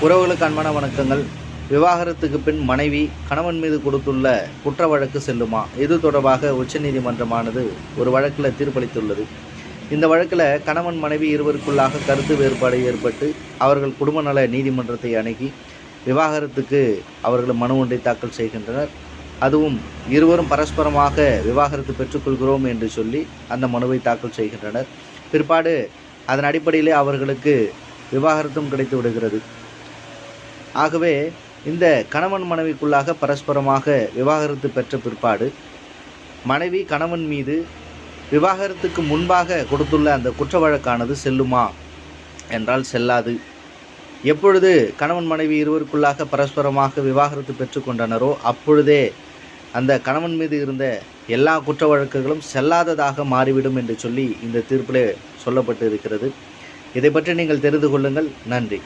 உறவுகளுக்கு அன்பான வணக்கங்கள். விவாகரத்துக்கு பின் மனைவி கணவன் மீது கொடுத்துள்ள குற்ற வழக்கு செல்லுமா? இது தொடர்பாக உச்சநீதிமன்றமானது ஒரு வழக்கில் தீர்ப்பளித்துள்ளது. இந்த வழக்கில் கணவன் மனைவி இருவருக்குள்ளாக கருத்து வேறுபாடு ஏற்பட்டு அவர்கள் குடும்ப நல நீதிமன்றத்தை அணுகி விவாகரத்துக்கு அவர்கள் மனு ஒன்றை தாக்கல் செய்கின்றனர். அதுவும் இருவரும் பரஸ்பரமாக விவாகரத்து பெற்றுக்கொள்கிறோம் என்று சொல்லி அந்த மனுவை தாக்கல் செய்கின்றனர். பிற்பாடு அதன் அடிப்படையிலே அவர்களுக்கு விவாகரத்தும் கிடைத்து விடுகிறது. ஆகவே இந்த கணவன் மனைவிக்குள்ளாக பரஸ்பரமாக விவாகரத்து பெற்ற பிற்பாடு மனைவி கணவன் மீது விவாகரத்துக்கு முன்பாக கொடுத்துள்ள அந்த குற்ற வழக்கானது செல்லுமா என்றால் செல்லாது. எப்பொழுது கணவன் மனைவி இருவருக்குள்ளாக பரஸ்பரமாக விவாகரத்து பெற்றுக்கொண்டனரோ அப்பொழுதே அந்த கணவன் மீது இருந்த எல்லா குற்ற வழக்குகளும் செல்லாததாக மாறிவிடும் என்று சொல்லி இந்த தீர்ப்பிலே சொல்லப்பட்டு இருக்கிறது. இதை பற்றி நீங்கள் தெரிந்து கொள்ளுங்கள். நன்றி.